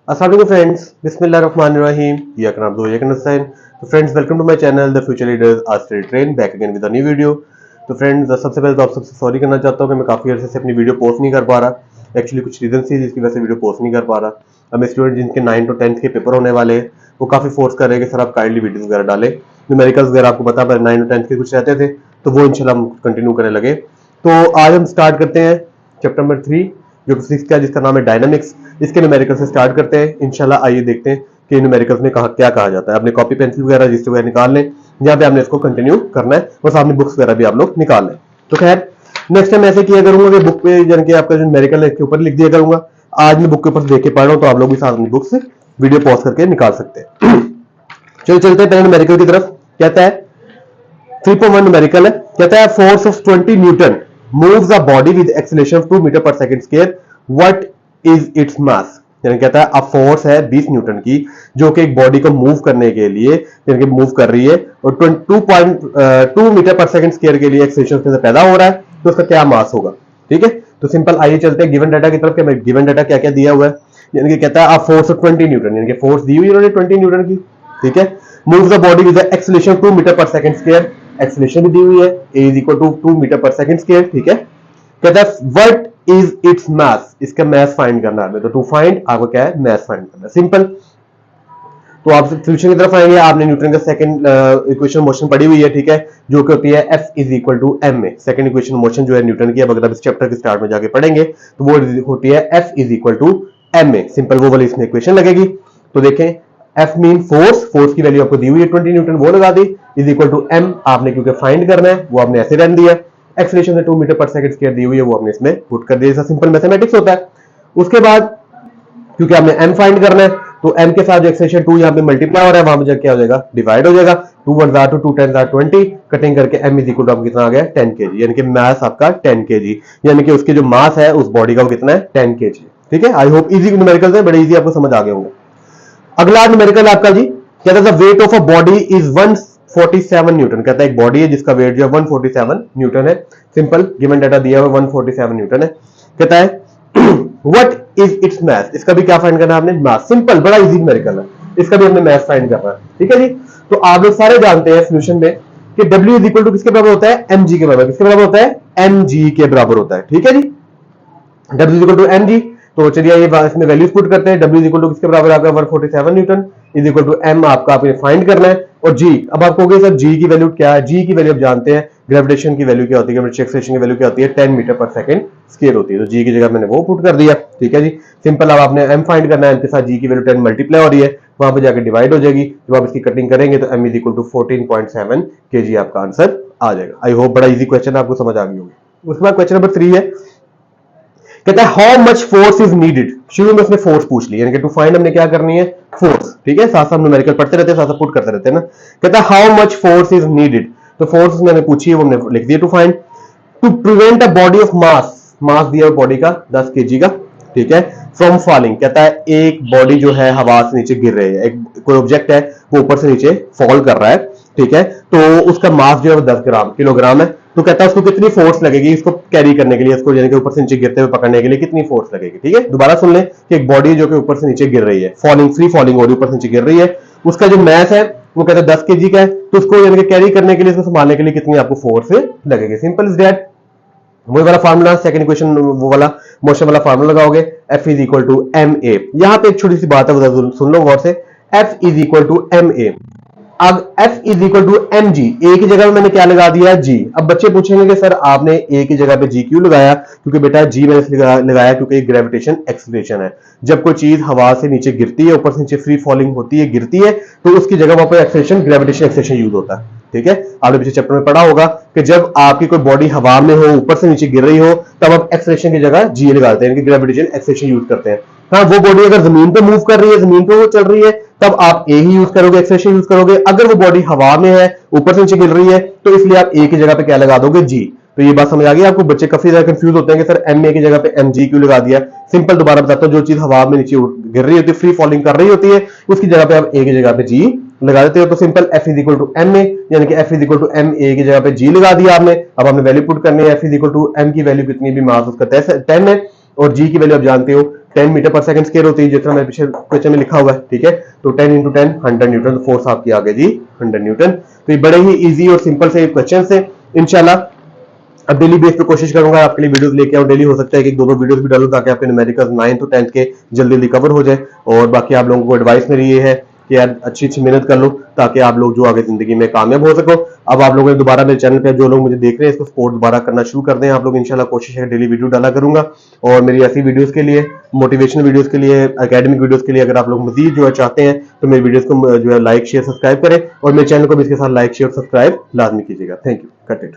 अस्सलाम वालेकुम फ्रेंड्स, बिस्मिल्लाहिर्रहमानिर्रहीम। या कनाब दो यकन हुसैन। तो friends, welcome to my channel the future leaders आज study train back again with a new video. तो फ्रेंड्स, सबसे पहले तो आप सबसे सॉरी करना चाहता हूं कि मैं काफ़ी अर्से से अपनी वीडियो पोस्ट नहीं कर पा रहा। एक्चुअली कुछ रीजन थी जिसकी वजह से वीडियो पोस्ट नहीं कर पा रहा। अब मैं स्टूडेंट जिनके 9 to 10th के पेपर होने वाले हैं वो काफ़ी फोर्स कर रहे हैं कि सर आप काइंडली वीडियोज़ वगैरह डालें। न्यूमेरिकल्स वगैरह आपको पता है 9 to 10th के कुछ रहते थे, तो वो इंशाल्लाह हम कंटिन्यू करने लगे। तो आज हम स्टार्ट करते हैं चैप्टर नंबर 3 जो कि फिजिक्स का जिसका नाम है डायनामिक्स। इसके न्यूमेरिकल से स्टार्ट करते हैं इंशाल्लाह। आइए देखते हैं कि न्यूमेरिकल्स में क्या कहा जाता है। अपने कॉपी पेंसिल वगैरह रजिस्टर वगैरह निकाल लें, जहाँ पे आपने इसको कंटिन्यू करना है। बस आपने बुक्स वगैरह भी आप लोग निकाल लें। तो खैर नेक्स्ट टाइम ऐसे किया करूंगा कि बुक पे जान के आपका जो न्यूमेरिकल है इसके ऊपर लिख दिया करूंगा। आज मैं बुक के ऊपर देख के पढ़ रहा हूँ, तो आप लोग भी साथ अपनी बुक्स वीडियो पॉज करके निकाल सकते हैं। चलो चलते हैं पहले न्यूमेरिकल की तरफ। कहता है 3.1 न्यूमेरिकल है। कहता है force of 20 newton moves a body with acceleration of 2 metre पर second square, what is its mass. यानी कहता है अब फोर्स है 20 न्यूटन की जो कि एक बॉडी को मूव करने के लिए यानी कि मूव कर रही है और 2.2 मीटर पर सेकंड स्क्वायर के लिए एक्सेलरेशन उसके अंदर पैदा हो रहा है, तो उसका क्या मास होगा। ठीक है, तो सिंपल आइए चलते हैं गिवन डाटा की तरफ। कि गिवन डाटा क्या क्या दिया हुआ है। यानी कि कहता है अब फोर्स ऑफ 20 न्यूटन, यानी कि फोर्स दी हुई है 20 न्यूटन की। ठीक है, move the body with acceleration 2 metre पर सेकंड स्क्वायर, एक्सेलरेशन भी दी हुई है a is equal to 2 metre पर सेकंड स्क्वायर। ठीक है, कहता है व्हाट इज इट्स मास, इसका मास फाइंड करना है। तो टू फाइंड आपको क्या है, मास फाइंड करना है। सिंपल, तो आप सोल्यूशन की तरफ आएंगे। आपने न्यूटन का सेकंड इक्वेशन मोशन पढ़ी हुई है। ठीक है, जो कि होती है F is equal to M A. Second equation motion जो है न्यूटन की, अब अगर आप इस चैप्टर के स्टार्ट में जाके पढ़ेंगे तो वो होती है F is equal to M A. Simple वो वाली इसमें इक्वेशन लगेगी। तो देखें F मीन फोर्स, फोर्स की वैल्यू आपको दी हुई है 20 न्यूटन, वो लगा दी। इज इक्वल टू एम आपने क्योंकि फाइंड करना है वो आपने ऐसे रहने दिया। एक्सेलरेशन 2 मीटर पर सेकंड स्क्वायर दी हुई है वो आपने इसमें पुट कर दिया। जैसा सिंपल मैथमेटिक्स होता है। उसके बाद क्योंकि आपने m फाइंड करना है तो m के साथ जो एक्सेलरेशन 2 यहां पे मल्टीप्लाई हो रहा है वहां पे क्या हो जाएगा, डिवाइड हो जाएगा। 2 1 2 2 10 20 कटिंग करके m इज इक्वल टू कितना आ गया 10 kg, यानी कि मास आपका 10 kg, यानी कि उसके जो मास है उस बॉडी का वो कितना है 10 kg। ठीक है, आई होप इजी न्यूमेरिकल है, बड़े इजी आपको समझ आ गए होंगे। अगला न्यूमेरिकल आपका जी कहता है weight of a body is 147 Newton. कहता है एक बॉडी है जिसका वेट जो है 147 न्यूटन है। सिंपल गिवन डाटा दिया हुआ 147 न्यूटन है। कहता है व्हाट इज इट्स मास, इसका भी क्या फाइंड करना है आपने, मास। सिंपल, बड़ा इजी न्यूमेरिकल है, इसका भी हमने मास फाइंड करना है। ठीक है जी, तो आप लोग सारे जानते हैं सोल्यूशन में कि W इज इक्वल टू किसके बराबर होता है, mg के बराबर। किसके बराबर होता है, mg के बराबर होता है। ठीक है जी, W is equal to mg। तो चलिए ये इसमें वैल्यूज पुट करते हैं। W इज इक्वल टू किसके बराबर आपका 147 newton is equal to m आपका आपने फाइंड करना है। और g, अब आप कहोगे सर g की वैल्यू क्या है। g की वैल्यू आप जानते हैं ग्रेविटेशन की वैल्यू क्या होती है, ग्रेविटेशन एक्सेलरेशन की वैल्यू क्या होती है, 10 मीटर पर सेकंड स्क्वायर होती है। तो g की जगह मैंने वो पुट कर दिया। ठीक है जी, सिंपल। अब आपने m फाइंड करना है, m के साथ g की वैल्यू 10 मल्टीप्लाई हो रही है, वहां पे जाकर डिवाइड हो जाएगी। जब आप इसकी कटिंग करेंगे तो m is equal to 14.7 kg आपका आंसर आ जाएगा। आई होप बड़ा इजी क्वेश्चन आपको समझ आ गई होगी। उसके बाद क्वेश्चन नंबर 3 है। कहता है how much force is needed. शुरू में उसने फोर्स पूछ ली, यानी कि टू फाइंड हमने क्या करनी है, फोर्स। ठीक है, साथ साथ न्यूमेरिकल पढ़ते रहते हैं, साथ साथ पुट करते रहते हैं ना। कहता है how much force is needed, तो फोर्स मैंने पूछी है वो हमने लिख दिया। To find to prevent a body of mass, mass दिया बॉडी का 10 kg का। ठीक है, फ्रॉम फॉलिंग, कहता है एक बॉडी जो है हवा से नीचे गिर रही है, एक कोई ऑब्जेक्ट है वो ऊपर से नीचे फॉल कर रहा है। ठीक है, तो उसका मास जो है 10 किलोग्राम है। तो कहता है उसको कितनी फोर्स लगेगी इसको कैरी करने के लिए, इसको यानी कि ऊपर से नीचे गिरते हुए पकड़ने के लिए कितनी फोर्स लगेगी। ठीक है, दोबारा सुन ले कि एक बॉडी जो कि ऊपर से नीचे गिर रही है, फॉलिंग, फ्री फॉलिंग हो रही है, ऊपर से नीचे गिर रही है, उसका जो मास है वो कहता है 10 kg का है। तो उसको यानी कि कैरी करने के लिए, इसको संभालने के लिए कितनी आपको फोर्स लगेगी। Simple is that. वही वाला फार्मूला, सेकंड इक्वेशन वो वाला मोशन वाला फार्मूला लगाओगे, F is equal to M A. यहां पे एक छोटी सी बात है, सुन लो गौर से। F is equal to M A. अब F is equal to M G, A की जगह में मैंने क्या लगा दिया, G। अब बच्चे पूछेंगे कि सर आपने ए की जगह पे G क्यों लगाया। क्योंकि बेटा G मैंने लगाया क्योंकि ग्रेविटेशन एक्सीलरेशन है। जब कोई चीज हवा से नीचे गिरती है, ऊपर से नीचे फ्री फॉलिंग होती है, गिरती है, तो उसकी जगह वहां पर एक्सीलरेशन, ग्रेविटेशन एक्सीलरेशन यूज होता है। ठीक है, आपने पिछले चैप्टर में पढ़ा होगा कि जब आपकी कोई बॉडी हवा में हो, ऊपर से नीचे गिर रही हो, तब आप एक्सेलरेशन की जगह G लगाते हैं, ग्रेविटेशन एक्सेलरेशन यूज करते हैं। हाँ, वो बॉडी अगर जमीन पे मूव कर रही है, जमीन पे वो चल रही है, तब आप ए ही यूज करोगे, एक्सेलरेशन यूज करोगे। अगर वो बॉडी हवा में है, ऊपर से नीचे गिर रही है, तो इसलिए आप ए की जगह पे क्या लगा दोगे, G। तो ये बात समझ आ गई आपको। बच्चे काफी ज्यादा कंफ्यूज होते हैं कि सर एम ए की जगह पे एम जी क्यों लगा दिया। सिंपल, दोबारा बताता हूं, जो चीज हवा में नीचे गिर रही होती है, फ्री फॉलिंग कर रही होती है, उसकी जगह पे आप ए की जगह पे जी लगा देते हो। तो simple F is equal to M A, यानी कि F is equal to M A की जगह पे G लगा दिया आपने। अब हमने वैल्यू पुट करनी है, F is equal to M की वैल्यू कितनी भी, मास उसका 10 है और G की वैल्यू आप जानते हो 10 मीटर पर सेकंड स्क्वायर होती है, जितना मेरे पीछे क्वेश्चन में लिखा हुआ है, ठीक है। तो 10 इंटू 10 100 न्यूटन, फोर्स आपकी आ गई जी 100 न्यूटन। तो ये बड़े ही इजी और सिंपल से क्वेश्चन है। इंशाल्लाह अब डेली बेस पे कोशिश करूंगा आपके लिए वीडियोस लेके आऊं। डेली हो सकता है कि 2-2 वीडियोस भी डालूं ताकि आपके न्यूमेरिकल्स 9th और 10th के जल्दी जल्दी कवर हो जाए। और बाकी आप लोगों को एडवाइस मेरी ये है कि यार अच्छी अच्छी मेहनत कर लो ताकि आप लोग जो आगे जिंदगी में कामयाब हो सको। अब आप लोगों ने दोबारा मेरे चैनल पे जो लोग मुझे देख रहे हैं इसको सपोर्ट दोबारा करना शुरू कर दें आप लोग। इंशाल्लाह कोशिश है डेली वीडियो डाला करूंगा। और मेरी ऐसी वीडियोस के लिए, मोटिवेशनल वीडियोस के लिए, एकेडमिक वीडियोस के लिए अगर आप लोग मजीद जो है चाहते हैं तो मेरी वीडियोस को जो है लाइक शेयर सब्सक्राइब करें और मेरे चैनल को भी इसके साथ लाइक शेयर सब्सक्राइब लाजमी कीजिएगा। Thank you. Cut it.